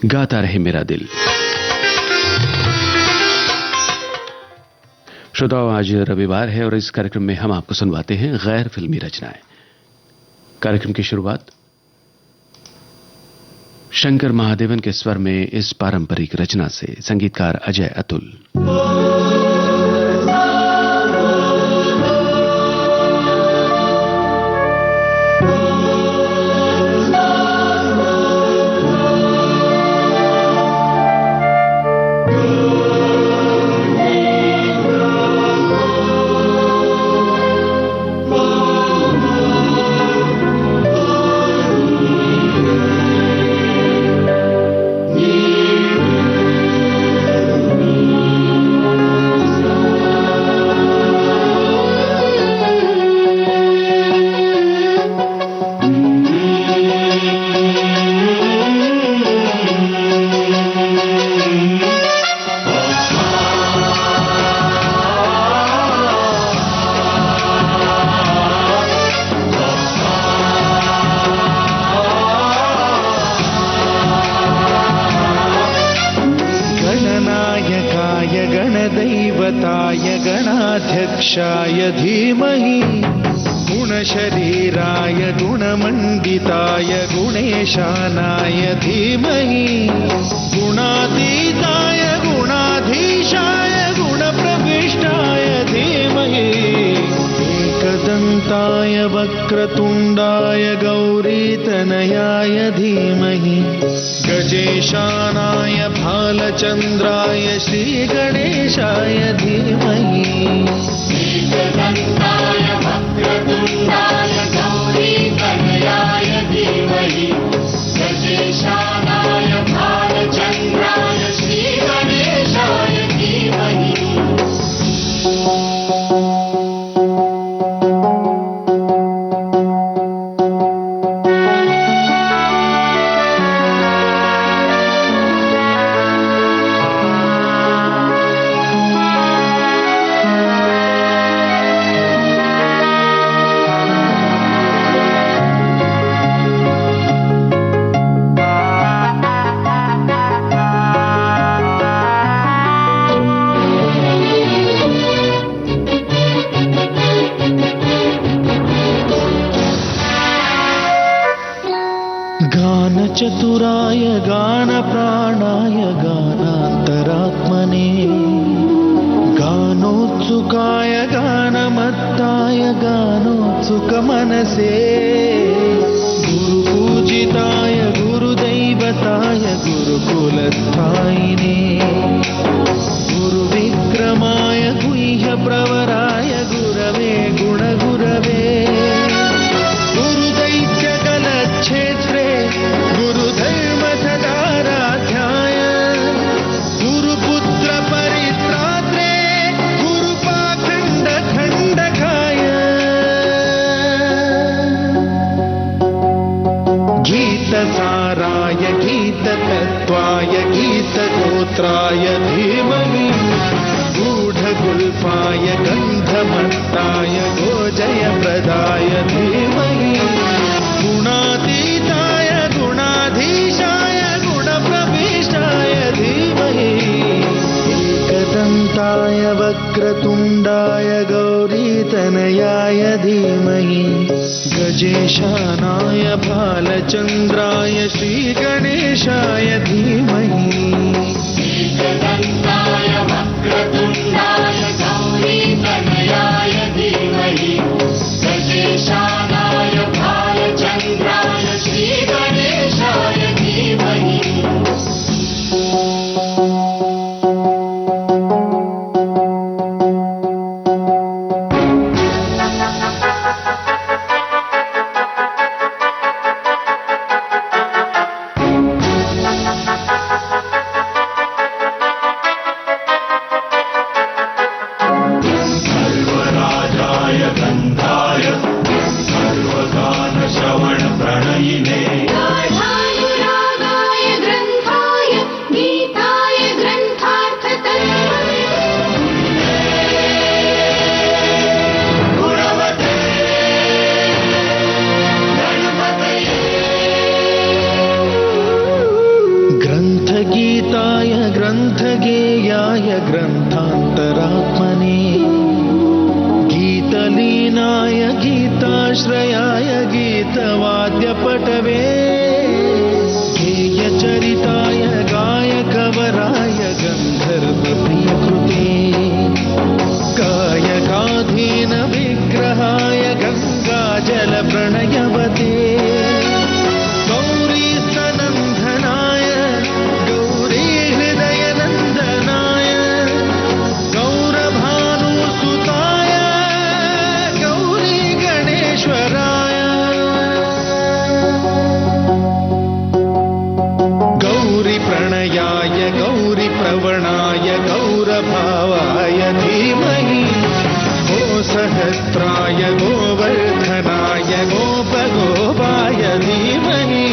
गाता रहे मेरा दिल। श्रोताओं, आज रविवार है और इस कार्यक्रम में हम आपको सुनवाते हैं गैर फिल्मी रचनाएं। कार्यक्रम की शुरुआत शंकर महादेवन के स्वर में इस पारंपरिक रचना से। संगीतकार अजय अतुल। गणाध्यक्षाय धीमहि गुणशरीराय गुणमण्डिताय गुणेशानाय धीमहि गुणातीताय गुणाधीशाय गुणप्रविष्टाय धीमहि एकदन्ताय वक्रतुण्डाय गौरीतनयाय धीमहि गजेशानाय भालचन्द्राय श्रीगणेशाय धीमहि एकदन्ताय वक्रतुण्डाय गौरीतनयाय धीमहि गजेशानाय भालचन्द्राय श्रीगणेशाय धीमहि। चतुराय गानप्राणाय गानान्तरात्मने गानोत्सुकाय गानमत्ताय गानोत्सुकमनसे गुरुपूजिताय गुरुदैवताय गुरुकुलस्थायिने गुरुविक्रमाय गुह्यप्रवराय गुरवे गुणगुरवे गुरुदैत्यकलक्षेत्रे गुरुधर्मसदाराध्याय गुरुपुत्र परित्रात्रे गुरुपाखण्डखण्डकाय गीतसाराय गीततत्त्वाय गीतगोत्राय धीमहि गूढगुल्फाय गन्धमत्ताय गोजयप्रदाय धीमहि गुणातीताय गुणाधीशाय गुणप्रविष्टाय धीमहि एकदन्ताय वक्रतुण्डाय गौरीतनयाय धीमहि गजेशानाय भालचन्द्राय श्रीगणेशाय धीमहि एकदन्ताय वक्रतुण्डाय गौरीतनयाय धीमहि गजेशानाय भालचन्द्राय श्रीगणेशाय धीमहि। गीताय ग्रन्थगेयाय ग्रन्थान्तरात्मने गीतलीनाय गीताश्रयाय गीतवाद्यपटवे गेयचरिताय गायकवराय गन्धर्वप्रियकृते कायकाधीन विग्रहाय गङ्गाजलप्रणयवते गौरीस्तनन्दनाय गौरीहृदयनन्दनाय गौरभानुसुताय गौरीगणेश्वराय गौरीप्रणयाय गौरीप्रवणाय गौरभावाय धीमहि गोसहस्राय गोवर्धनाय गोपगोपाय धीमहि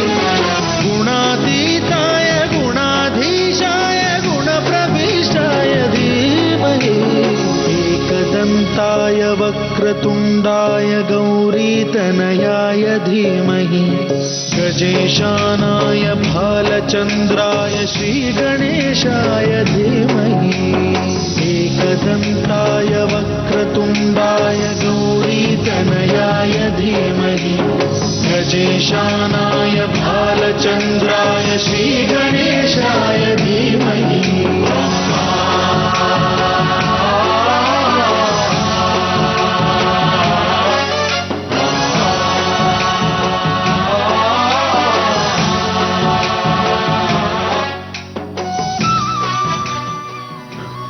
गुणातीताय गुणाधीशाय गुणप्रविष्टाय धीमहि एकदन्ताय वक्रतुण्डाय गौरीतनयाय धीमहि गजेशानाय भालचन्द्राय श्रीगणेशाय धीमहि एकदन्ताय वक्रतुण्डाय गौरीतनयाय धीमहि गजेशानाय भालचन्द्राय श्रीगणेशाय धीमहि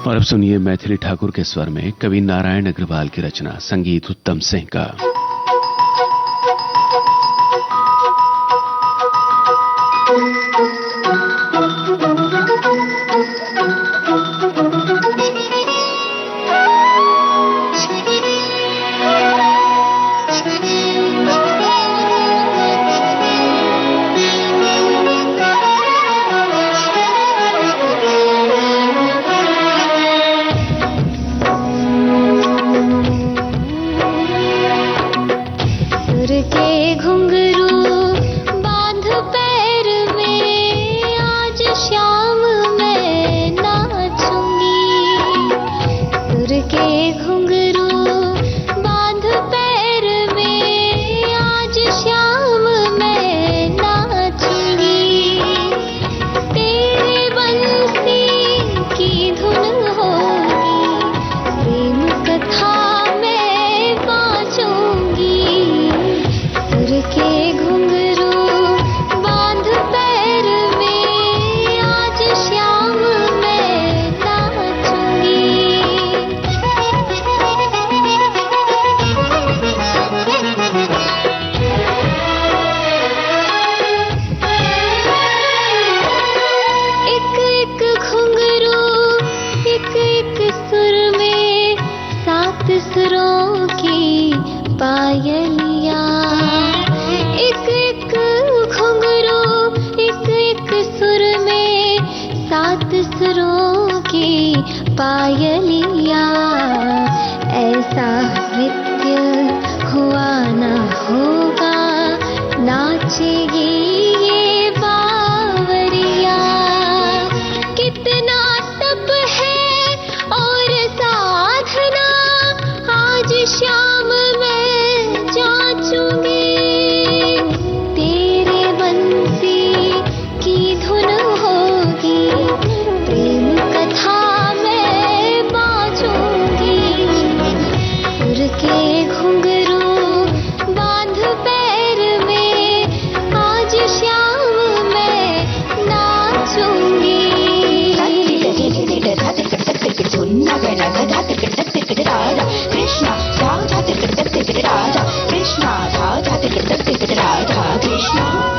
और अब सुनिए मैथिली ठाकुर के स्वर में कवि नारायण अग्रवाल की रचना, संगीत उत्तम सिंह का। पायलिया ऐसा नृत्य हुआ न होगा, नाचेगी ये बावरिया। कितना तप है और साधना, आज शाम मैं जाचूंगी। तेरे बंसी की धुन होगी, प्रेम कथा के घुंघरू बांध पैर में, आज शाम मैं नाचूंगी।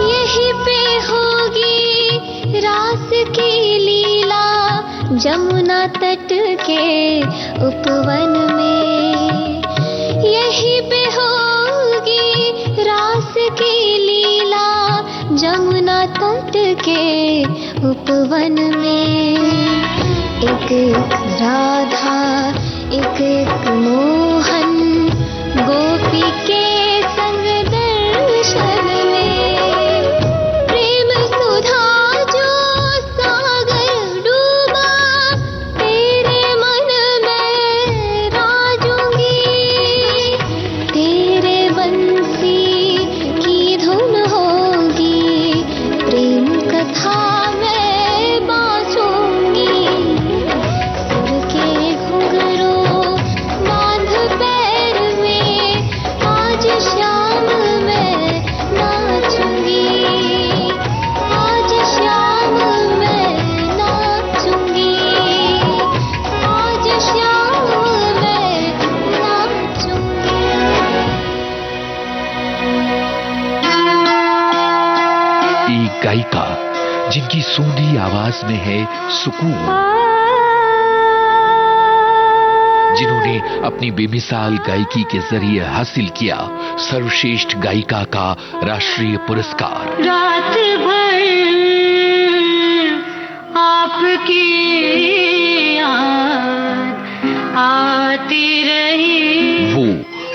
यही पे होगी रास की लीला, जमुना तट के उपवन में। यहीं पे होगी रास की लीला, जमुना तट के उपवन में। एक राधा एक मोहन, गोपी के संग दर्शन में। प्रेम सुधा जो सागर थामे बांसूंगी, सुर के घुंघरू बांध पैर में, आज शाम मैं नाचूंगी, आज शाम मैं नाचूंगी, आज शाम मैं नाचूंगी। एक गायिका जिनकी सूंधी आवाज में है सुकून, जिन्होंने अपनी बेमिसाल गायकी के जरिए हासिल किया सर्वश्रेष्ठ गायिका का राष्ट्रीय पुरस्कार। रात भर आपकी याद आती रही। वो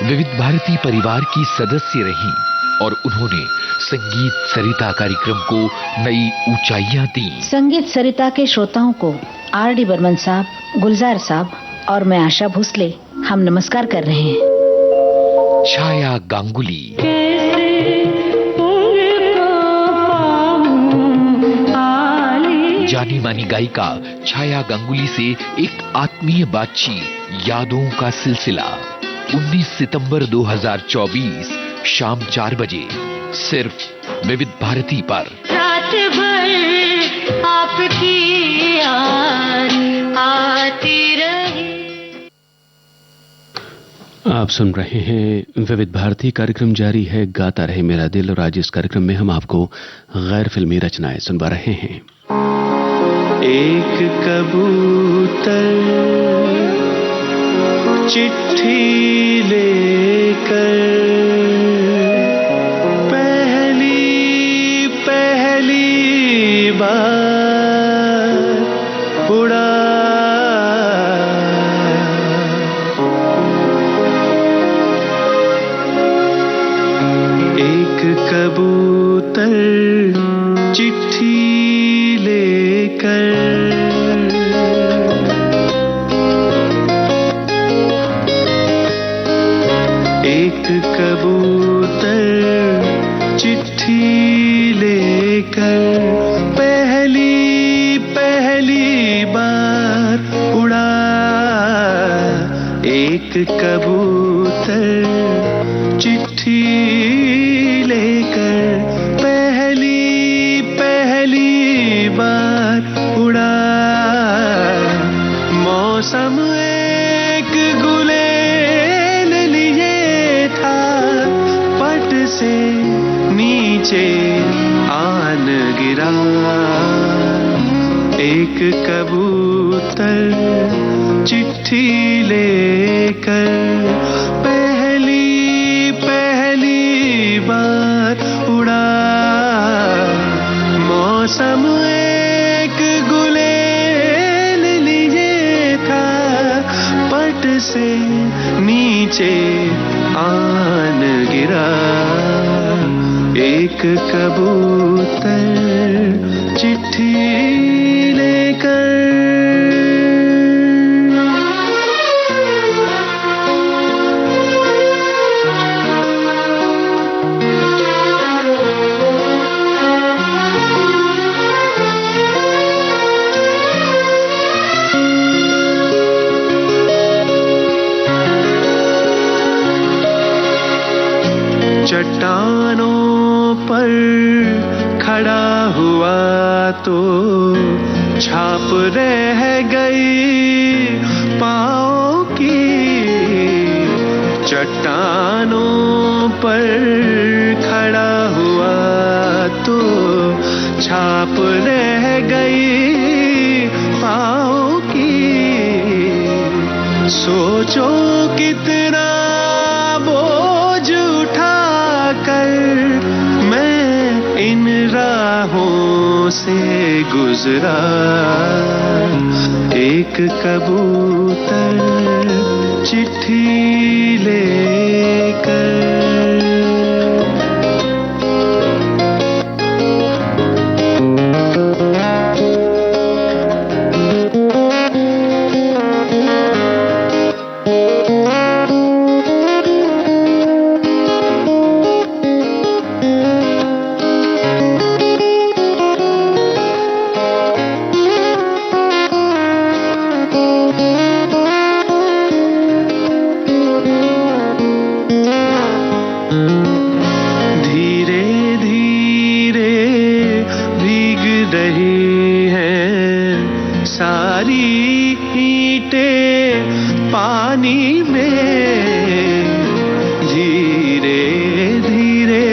विविध भारती परिवार की सदस्य रहीं और उन्होंने संगीत सरिता कार्यक्रम को नई ऊंचाइयां दी। संगीत सरिता के श्रोताओं को आर.डी. बर्मन साहब, गुलजार साहब और मैं आशा भोसले हम नमस्कार कर रहे हैं। छाया गांगुली, जानी मानी गायिका छाया गांगुली से एक आत्मीय बातचीत, यादों का सिलसिला। 19 सितंबर 2024 शाम 4 बजे सिर्फ विविध भारती पर। रात भर आपकी याद आती रही। आप सुन रहे हैं विविध भारती, कार्यक्रम जारी है गाता रहे मेरा दिल, और आज इस कार्यक्रम में हम आपको गैर फिल्मी रचनाएं सुनवा रहे हैं। एक कबूतर चिट्ठी लेकर पहली बार उड़ा, एक कबूतर चिट्ठी लेकर एक कबूतर चिट्ठी लेकर पहली बार उड़ा, एक कबूतर चिट्ठी लेकर पहली बार उड़ा। मौसम एक गुलेल लिए था, पट से नीचे आन गिरा, एक कबूतर चिट्ठी लेकर पहली बार उड़ा। मौसम एक गुलेल लिए था, पट से नीचे आन गिरा, एक कबूतर चिट्ठी लेकर। चट्टानों पर खड़ा हुआ तो छाप रह गई पाँव की, चट्टानों पर खड़ा हुआ तो छाप रह गई पाँव की। सोचो कितना बोझ उठा कर मैं इन राहों से गुजरा, एक कबूतर चिट्ठी लेकर। रही हैं सारी ईंटें पानी में, धीरे धीरे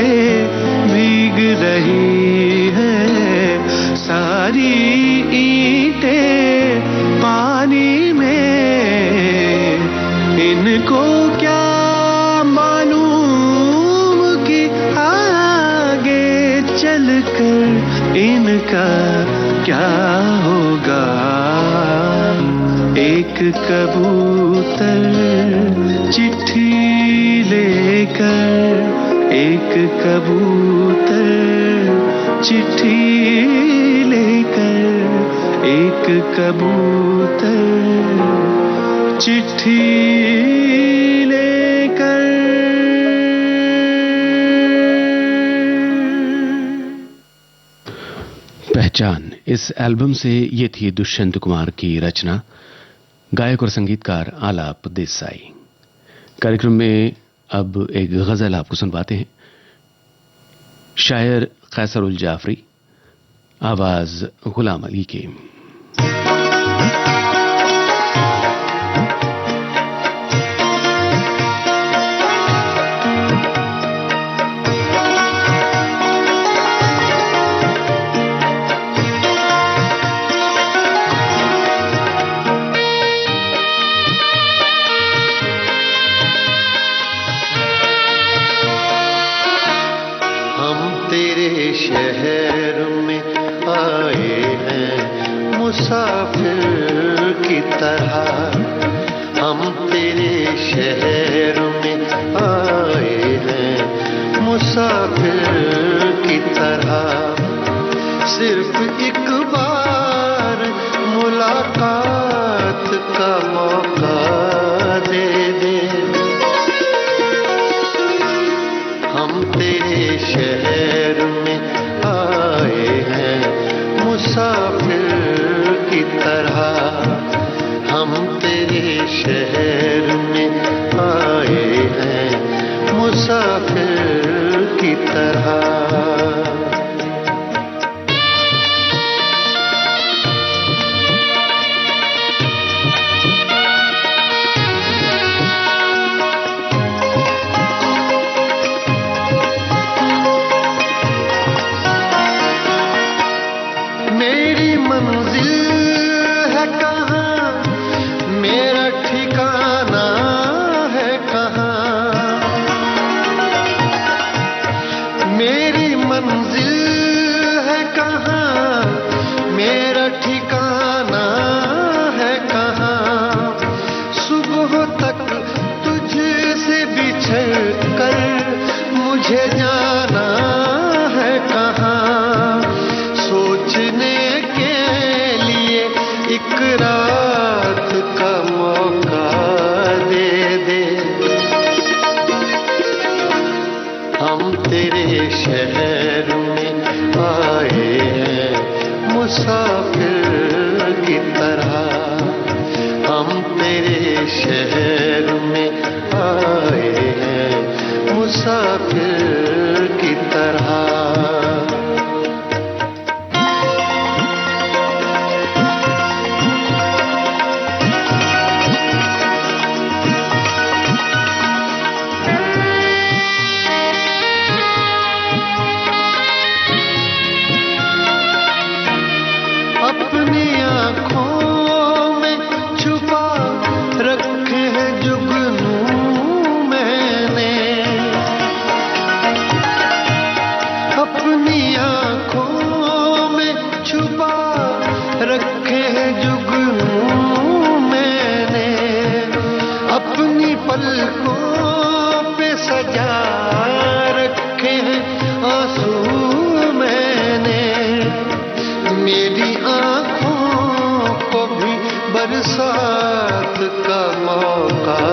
भीग रही हैं सारी ईंटें पानी में। इनको क्या मालूम कि आगे चलकर इनका क्या होगा। एक कबूतर चिट्ठी लेकर, एक कबूतर चिट्ठी लेकर, एक कबूतर चिट्ठी लेकर। पहचान इस एल्बम से ये थी दुष्यंत कुमार की रचना, गायक और संगीतकार आलाप देसाई। कार्यक्रम में अब एक गजल आपको सुनवाते हैं। शायर कैसर उल जाफरी, आवाज गुलाम अली की। शहर में आए हैं मुसाफिर की तरह, हम तेरे शहर में आए हैं मुसाफिर की तरह। सिर्फ एक बार मुलाकात का मौका दे दे, हम तेरे शहर में आए हैं मुसाफिर की तरह, हम तेरे शहर में आए हैं मुसाफिर की तरह। मुझे जाना है कहाँ, सोचने के लिए एक रात का मौका दे दे। हम तेरे शहर में आए हैं मुसाफिर की तरह, हम तेरे शहर में आए हैं मुसाफिर की तरह। अपनी आँखों में छुपा रखे हैं जुगनू मैंने, अपनी आँखों में छुपा रखे हैं जुगनू मैंने, अपनी पलकों पे सजा रखे हैं आंसू मैंने। मेरी आँखों को भी बरसात का मौका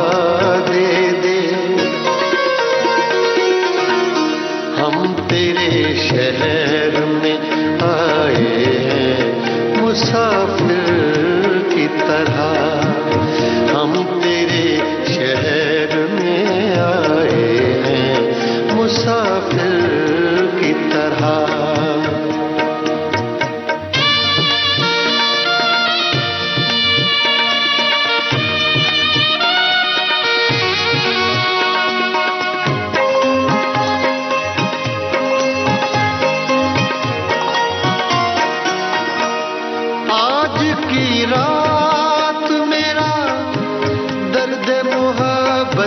दे दे, हम तेरे शहर में आए हैं मुसाफिर की तरह, हम तेरे शहर में आए हैं मुसाफिर की तरह।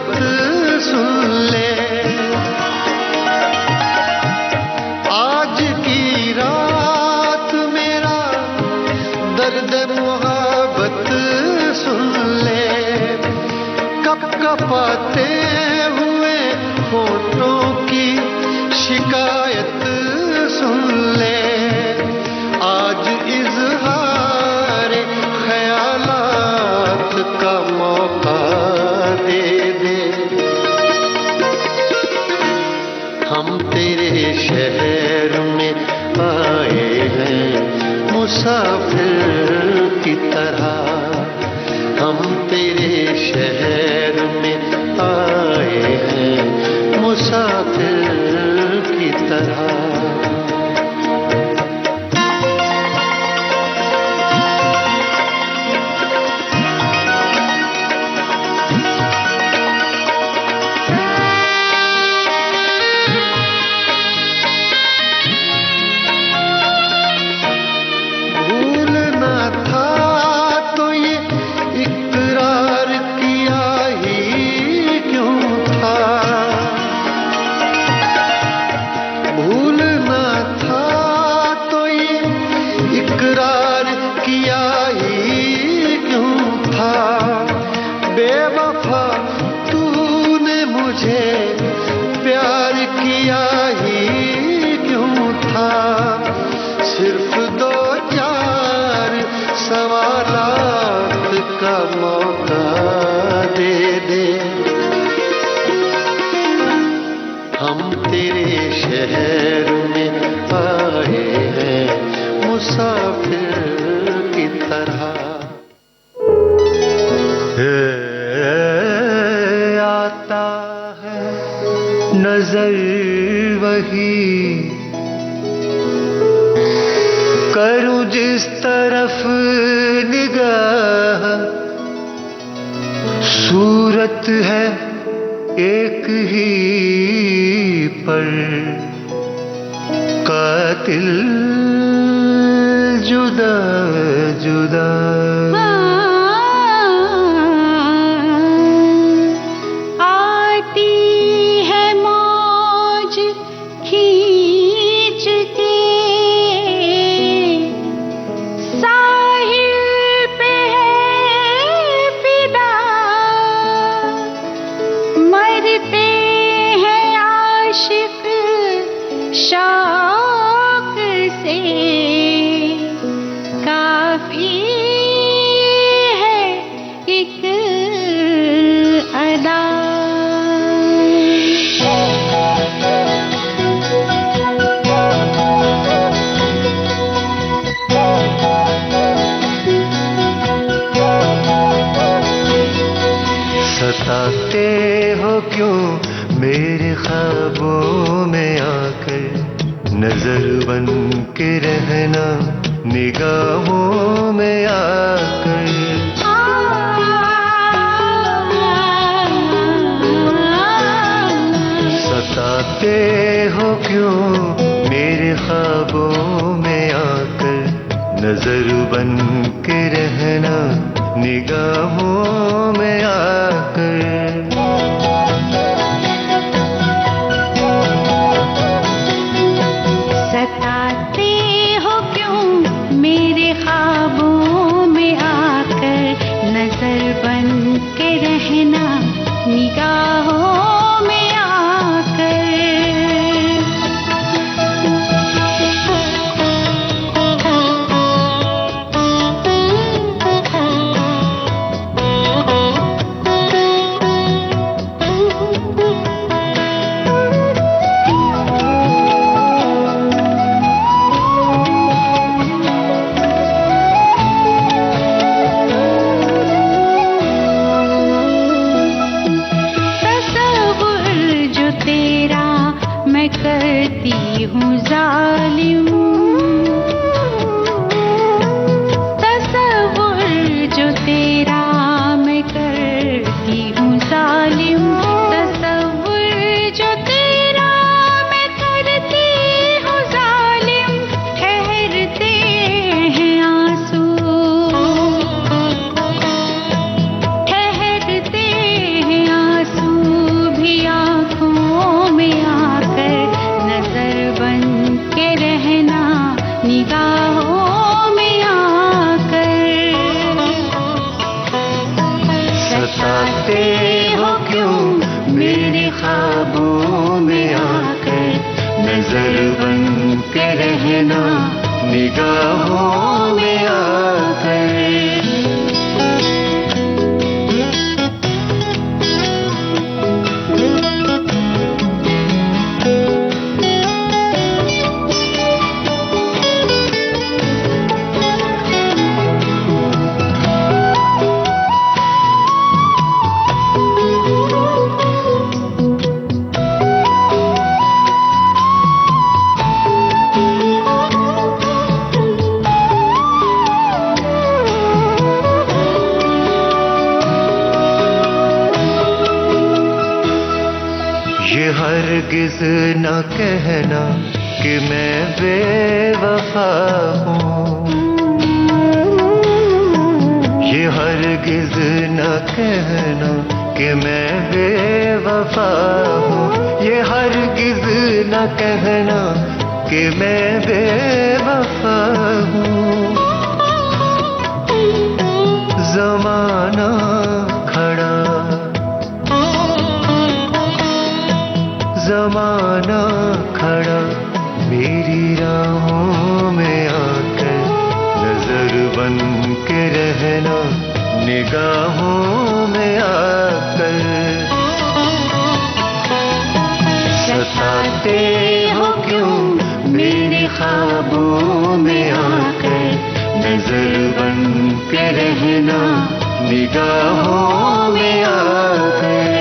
सुन ले, आज की रात मेरा दर्द मोहब्बत सुन ले, कपकपाते हुए होठों की शिकायत सुन ले, आज इजहार ख्यालात का मौका दे दे। हम तेरे शहर में आए हैं मुसाफिर की तरह, हम तेरे शहर में आए हैं मुसाफिर की तरह। हम तेरे शहर में आए हैं मुसाफिर की तरह। आता है नजर वही, करूं जिस तरफ निगाह, सूरत है एक ही पर कातिल जुदा जुदा। आती है मौज खींच के, साहिल पे है फिदा, मरते हैं आशिक शौक से, काफी है एक अदा। सताते हो क्यों मेरे ख्वाबों में आकर, नजर बन के रहना निगाहों में आकर। सताते हो क्यों मेरे ख्वाबों में आकर, नजर बन के रहना निगाहों में आकर। सताते हो क्यों मेरे ख्वाबों में आकर, नजर बन के रहना निगाहों में आकर। निगाहों में आकर। ये हरगिज़ न कहना कि मैं बेवफा हूँ, ये हरगिज़ न कहना कि मैं बेवफा हूँ, ये हरगिज़ न कहना कि मैं बेवफा हूँ। ज़माना खड़ा, ज़माना खड़ा मेरी राहों में आकर, नजर बन के रहना निगाहों में आकर। सताते हो क्यों मेरे ख्वाबों में आकर, नजर बन के रहना निगाहों में आकर।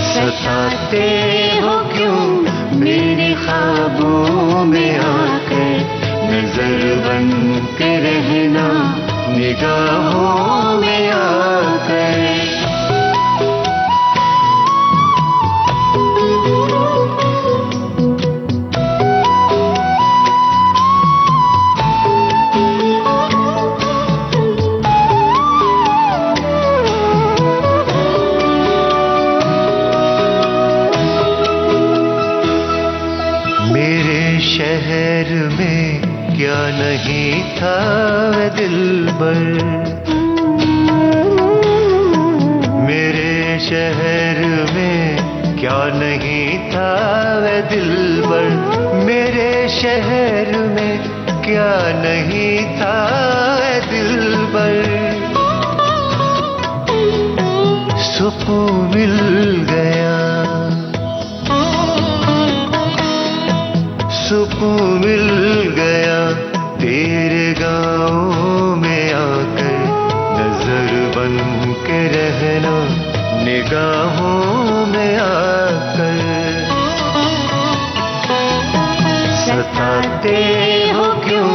सताते हो क्यों मेरे ख्वाबों में आकर, नजर बन के रहना निगाहों में आकर। शहर में क्या नहीं था वे दिलबर, मेरे शहर में क्या नहीं था वे दिलबर, मेरे शहर में क्या नहीं था वे दिलबर। सुकून मिल गया, सुकून मिल गया तेरे गाँव में आकर, नजर बन के रहना निगाहों में आकर। सताते हो क्यों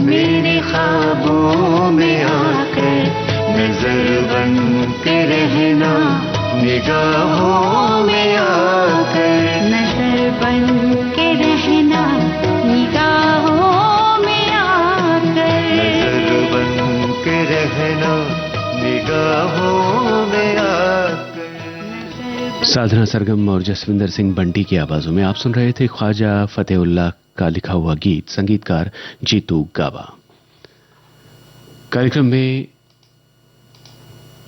मेरे ख्वाबों में आकर, नजर बन के रहना निगाहों में आकर। नजर बन के रहना निगाहों में आकर, नजर बन के रहना निगाहों में आकर। साधना सरगम और जसविंदर सिंह बंटी की आवाजों में आप सुन रहे थे ख्वाजा फतेहुल्लाह का लिखा हुआ गीत, संगीतकार जीतू गावा। कार्यक्रम में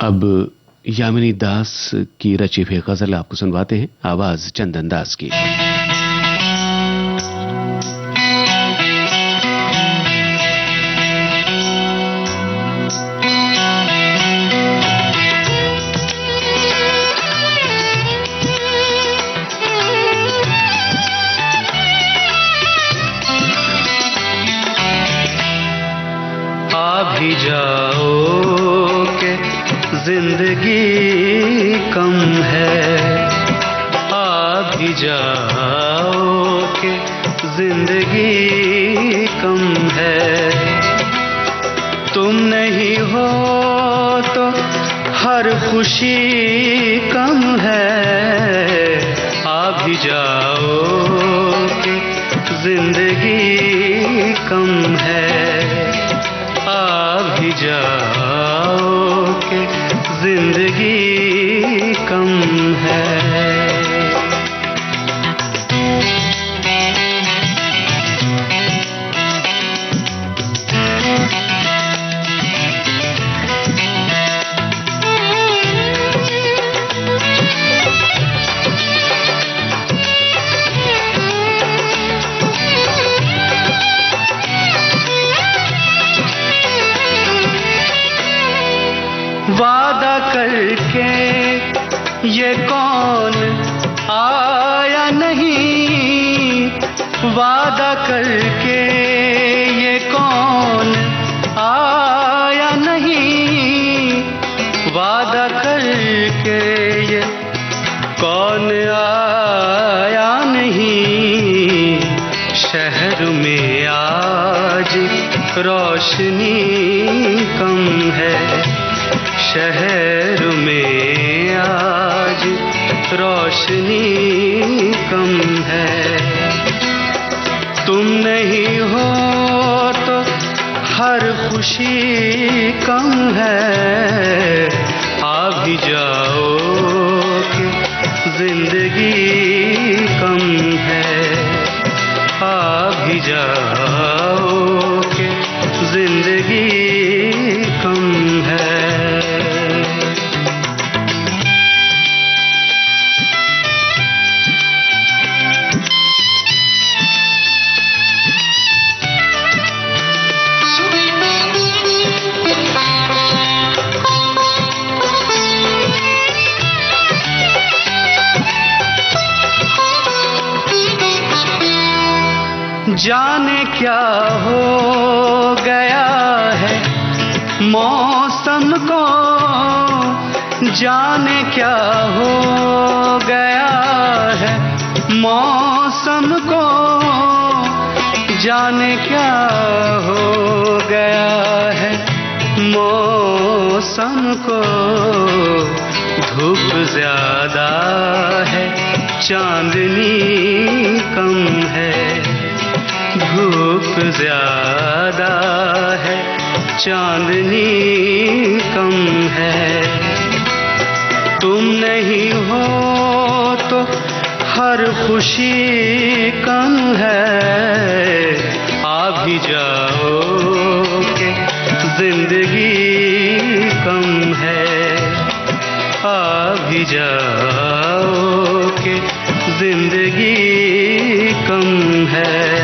अब यामिनी दास की रची हुई गजल आपको सुनवाते हैं, आवाज चंदन दास की। आ भी जाओ के जिंदगी जाओ कि जिंदगी कम है। तुम नहीं हो तो हर खुशी कम है। आ भी जाओ कि जिंदगी कम है। आ भी जाओ कि जिंदगी कम है। वादा करके ये कौन आया नहीं। वादा करके ये कौन आया नहीं। वादा करके ये कौन आया नहीं। शहर में आज रोशनी कम है। शहर में आज रोशनी कम है। तुम नहीं हो तो हर खुशी कम है। आ भी जाओ कि जिंदगी कम है। आ भी जाओ कि जिंदगी कम है। जाने क्या हो गया है मौसम को। जाने क्या हो गया है मौसम को। जाने क्या हो गया है मौसम को। धूप ज्यादा है चांदनी कम है। धूप ज्यादा है चांदनी कम है। तुम नहीं हो तो हर खुशी कम है। आ भी जाओ कि जिंदगी कम है। आ भी जाओ कि जिंदगी कम है।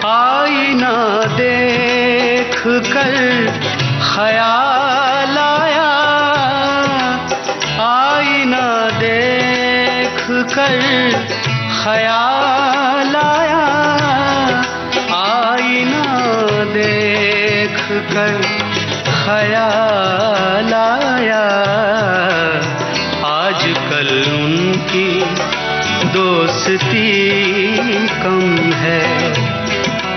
आईना देख कर ख्याल आया। आईना देख कर ख्याल आया। आईना देख कर ख्याल आया। आजकल उनकी दोस्ती कम है।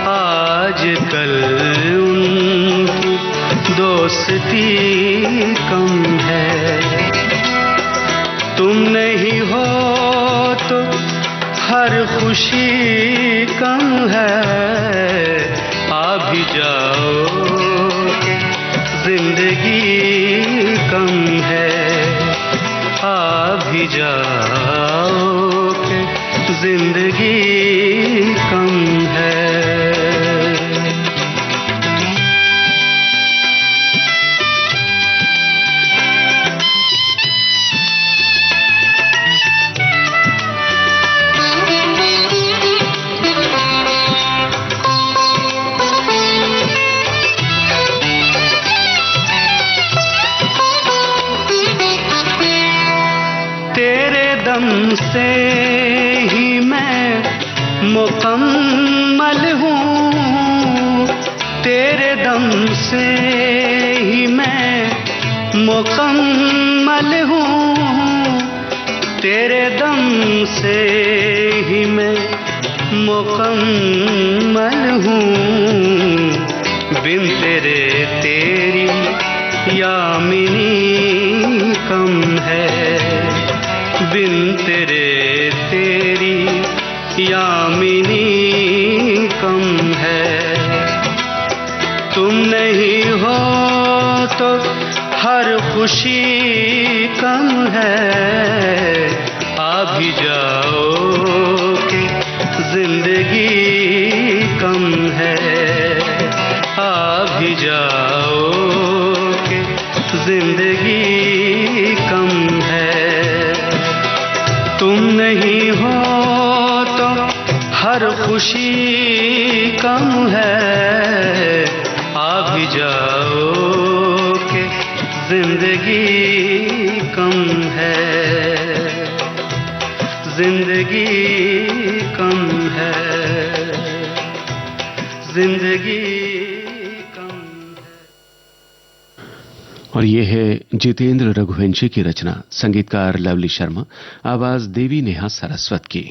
आजकल उनकी दोस्ती कम है। तुम नहीं हो तो हर खुशी कम है। आ भी जाओ कि जिंदगी कम है। आ भी जाओ कि जिंदगी कम है। मुकम्मल हूँ तेरे दम से ही मैं मुकम्मल हूँ तेरे दम से ही मैं मुकम्मल हूँ बिन तेरे तेरी यामिनी कम है बिन तेरे तेरी यामिनी कम है तुम नहीं हो तो हर खुशी कम है आ भी जाओ कि जिंदगी कम है आ भी जाओ कि जिंदगी कम है तुम नहीं हो तो हर खुशी कम है आ भी जाओ कि जिंदगी कम है जिंदगी कम है जिंदगी कम है। और ये है जितेंद्र रघुवंशी की रचना, संगीतकार लवली शर्मा, आवाज देवी नेहा सरस्वत की।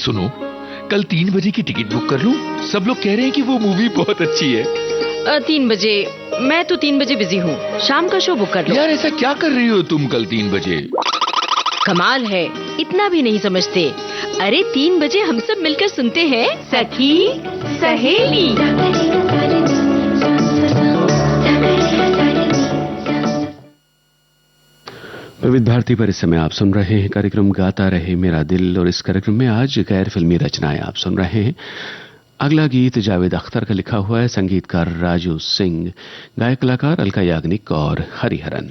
सुनो, कल 3 बजे की टिकट बुक कर लूं? सब लोग कह रहे हैं कि वो मूवी बहुत अच्छी है। 3 बजे? मैं तो 3 बजे बिजी हूँ, शाम का शो बुक कर लो। यार ऐसा क्या कर रही हो तुम कल 3 बजे? कमाल है, इतना भी नहीं समझते। अरे 3 बजे हम सब मिलकर सुनते हैं सखी सहेली। विविध भारती पर इस समय आप सुन रहे हैं कार्यक्रम गाता रहे मेरा दिल, और इस कार्यक्रम में आज गैर फिल्मी रचनाएं आप सुन रहे हैं। अगला गीत जावेद अख्तर का लिखा हुआ है, संगीतकार राजू सिंह, गायक कलाकार अलका याग्निक और हरिहरन।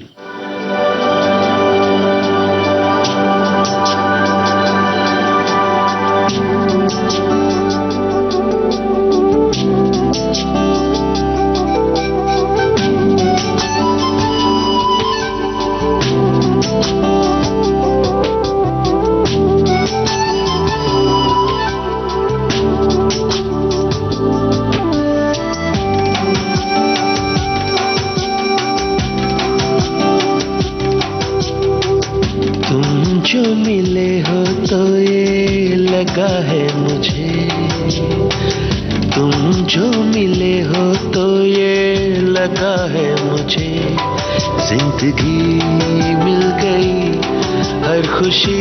जो मिले हो तो ये लगा है मुझे, तुम जो मिले हो तो ये लगा है मुझे, जिंदगी मिल गई, हर खुशी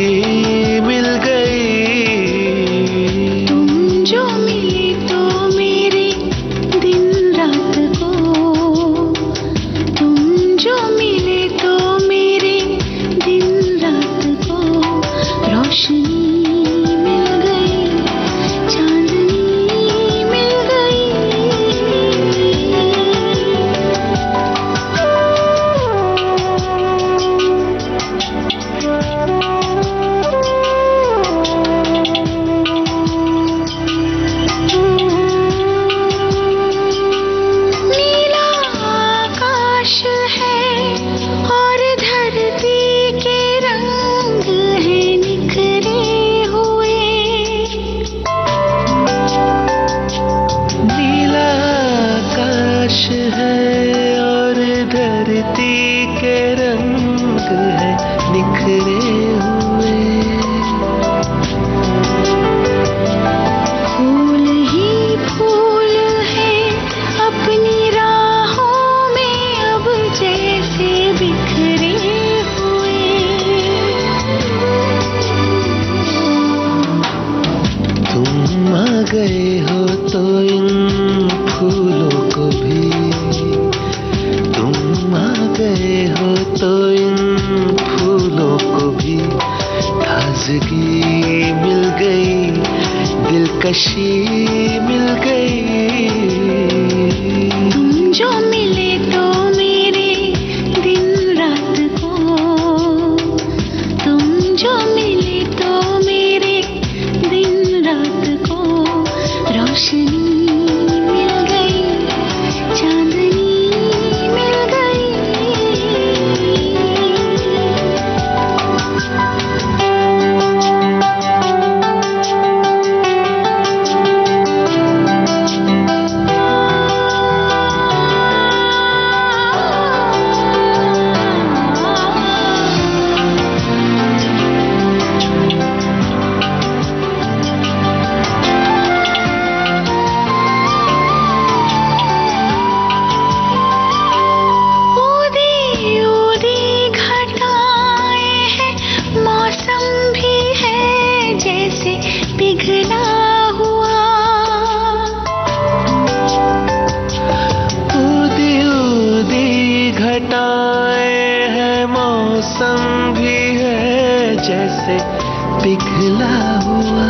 मिल गई। तुम जो मिले तो मेरे दिन रात को, तुम जो मिले तो मेरे दिन रात को, रोशनी मिल गई, चांदनी मिल गई। नीला आकाश है और धरती के रंग है निखरे हुए। नीला आकाश है और धरती के रंग है निखरे हुए। फूल ही फूल है अपनी राहों में अब जैसे बिखरे हुए। तुम आ गए हो तो इन फूलों को भी, तुम आ गए हो तो इन फूलों को भी ताजगी मिल गई, दिलकशी मिल गई। तुम जो मिले तो मेरे दिन रात को, तुम जो मिले तो मेरे दिन रात को, रोशनी मिल गई, चांदनी मिल गई। मौसम भी है जैसे पिघला हुआ।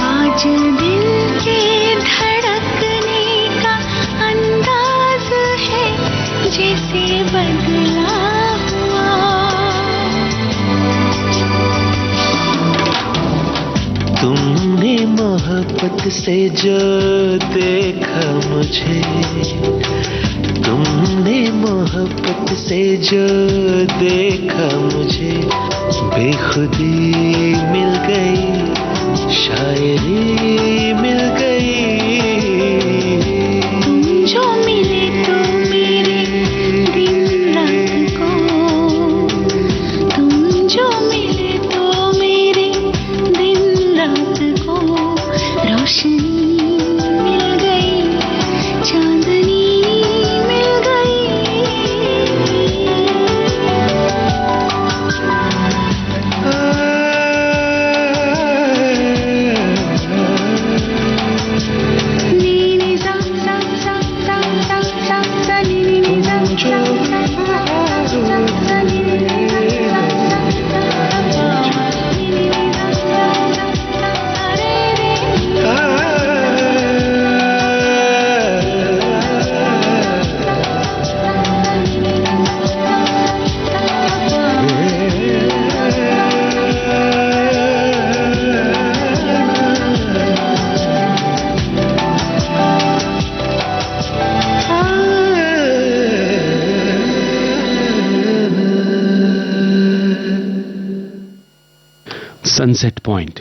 आज दिल के धड़कने का अंदाज है जैसे बदला हुआ। तुमने मोहब्बत से जो देखा मुझे, तुमने मोहब्बत से जो देखा मुझे, बेखुदी मिल गई, शायरी मिल गई। तुम जो मिले तो मेरे दिन रात को, तुम जो मिले तो सनसेट पॉइंट।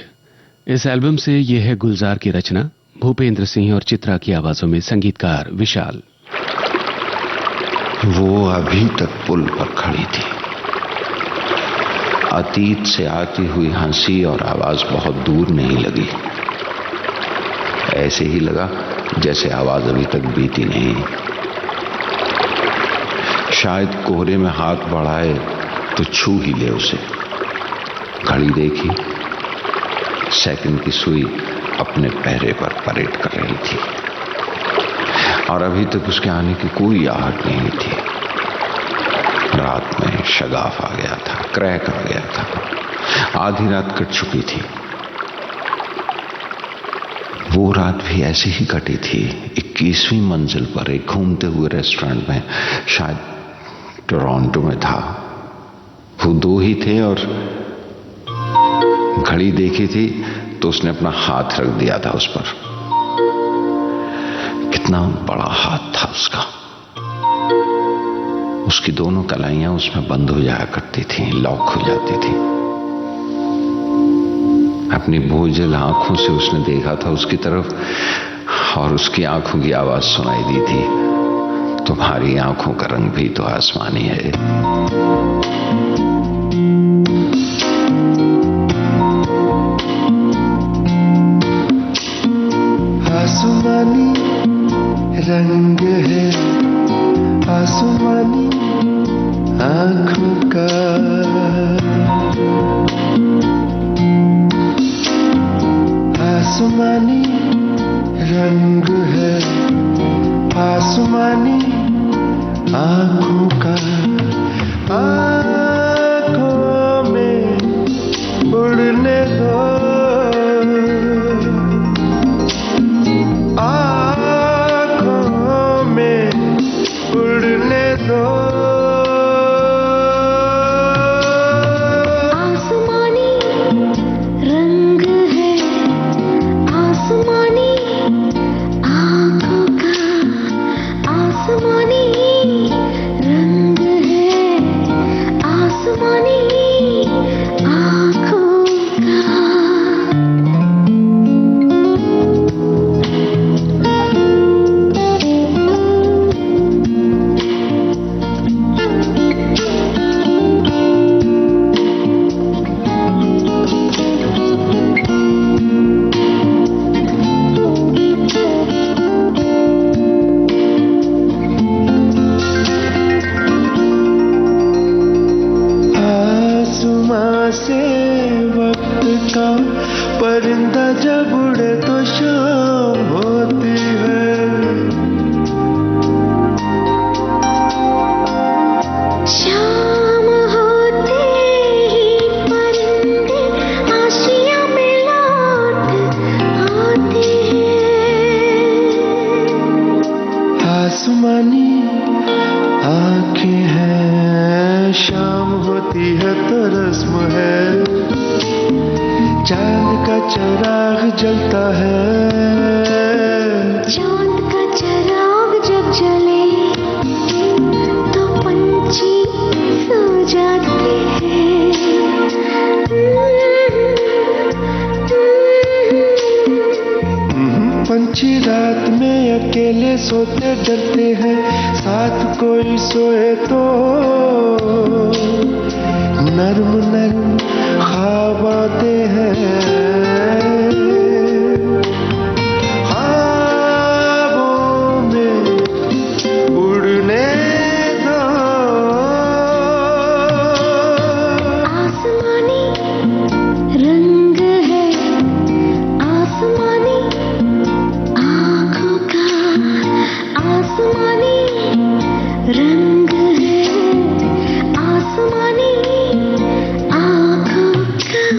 इस एल्बम से यह है गुलजार की रचना, भूपेंद्र सिंह और चित्रा की आवाजों में संगीतकार विशाल। वो अभी तक पुल पर खड़ी थी। अतीत से आती हुई हंसी और आवाज बहुत दूर नहीं लगी। ऐसे ही लगा जैसे आवाज अभी तक बीती नहीं। शायद कोहरे में हाथ बढ़ाए तो छू ही ले उसे। घड़ी देखी, सेकंड की सुई अपने पहरे पर परेड कर रही थी और अभी तक उसके आने की कोई आहट नहीं थी। रात में शगाफ आ गया था, क्रैक आ गया था, आधी रात कट चुकी थी। वो रात भी ऐसे ही कटी थी। 21वीं मंजिल पर एक घूमते हुए रेस्टोरेंट में, शायद टोरंटो में था। वो दो ही थे और घड़ी देखी थी तो उसने अपना हाथ रख दिया था उस पर। कितना बड़ा हाथ था उसका। उसकी दोनों कलाइयां उसमें बंद हो जाया करती थी, लॉक हो जाती थी। अपनी बोझल आंखों से उसने देखा था उसकी तरफ और उसकी आंखों की आवाज सुनाई दी थी, तुम्हारी आंखों का रंग भी तो आसमानी है। आसमानी रंग है आसमानी आँखों का, आसमानी रंग है आसमानी आँखों का। आँखों में उड़ने दो, आँखों में उड़ने दो। आसमानी रंग है आसमानी आँखों का, आसमानी रंग है आसमानी आँखों का। आसमां से वक्त का परिंदा जब उड़े तो शाम होती है। शाम होते ही परिंदे आशियाँ में लौट आते हैं। आसमानी आंखें हैं, शाम होती है तो रस्म है। चांद का चिराग जलता है, चांद का चिराग जब जले तो पंछी सो जाते हैं। पंछी रात में अकेले सोते डरते हैं, साथ कोई सोए तो नर्म नर्म ख्वाब आते हैं। ख्वाबों में उड़ने दो। आसमानी रंग है आसमानी आँखों का, आसमानी रंग है आसमानी आँखों का।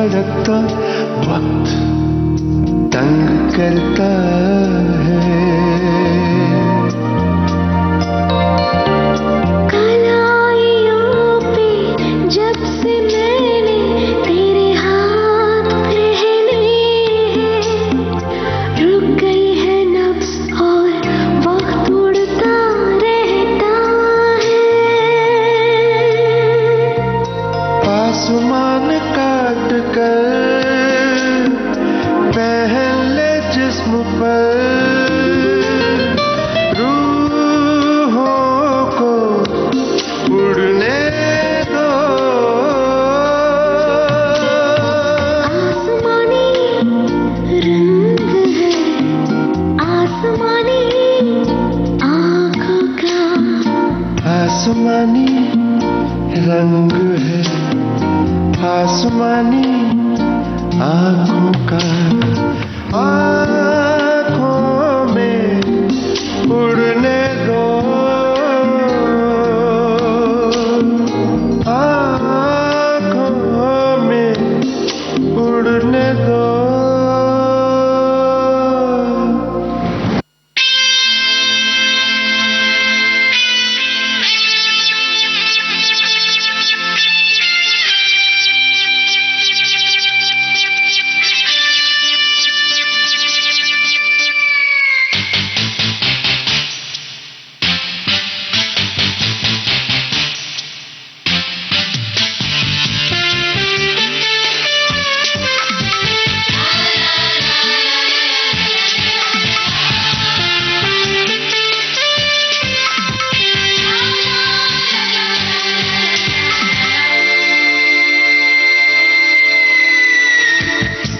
धड़कता वक्त तंग करता है। कलाइयों पे जब से मैंने तेरे हाथ पहने हैं, रुक गई है नब्ज़ और वक्त उड़ता रहता है। आसमान काट कर पहले जिस्म पर रूहों को उड़ने दो। आसमानी रंग है आसमानी आँखों का, आसमानी रंग है आसमानी आँखों का। आँखों में उड़ने दो, आँखों में उड़ने दो।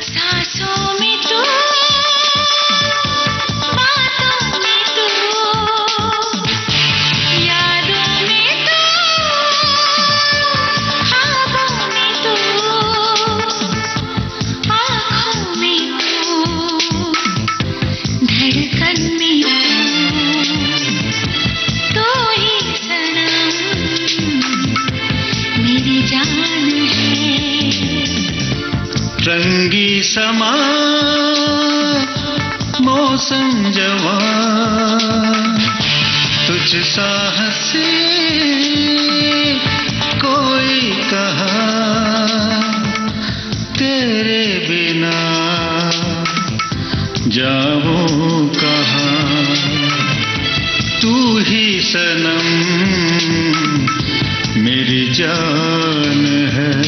सांसों में तू, बातों में तू, यादों में तू, ख्वाबों में तू, आँखों में तू, धड़कन में तू ही सनम मेरी जान है। रंगी समा मौसम जवां, तुझ सा हंसी कोई कहाँ, तेरे बिना जाऊं कहाँ। तू ही सनम मेरी जान है।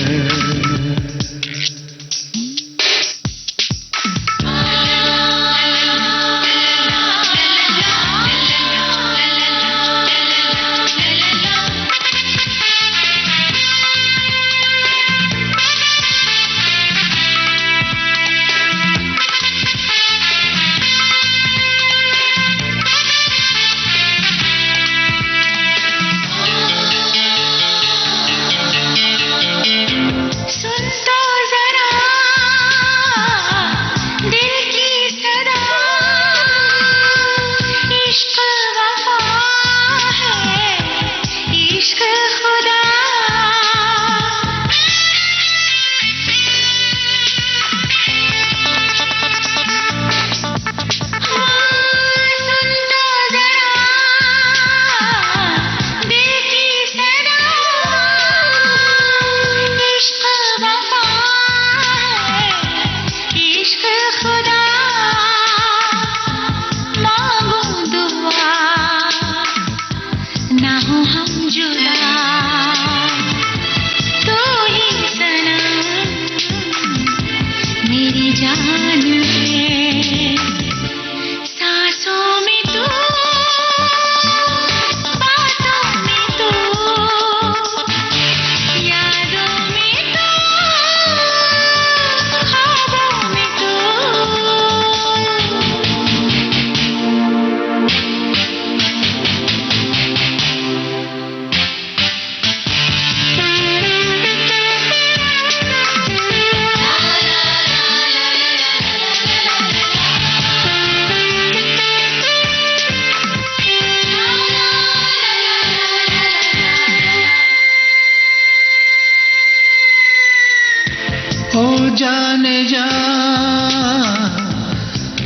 जाने जा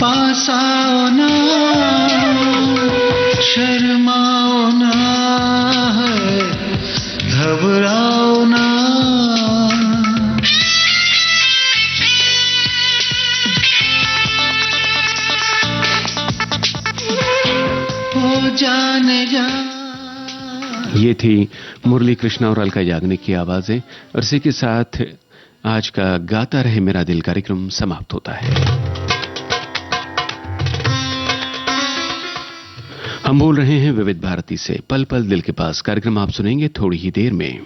पास आओ ना, शर्माओ ना, घबराओ ना। ओ जाने जा। ये थी मुरली कृष्णा और अलका याग्निक की आवाजें, और इसी के साथ आज का गाता रहे मेरा दिल कार्यक्रम समाप्त होता है। हम बोल रहे हैं विविध भारती से, पल पल दिल के पास कार्यक्रम आप सुनेंगे थोड़ी ही देर में।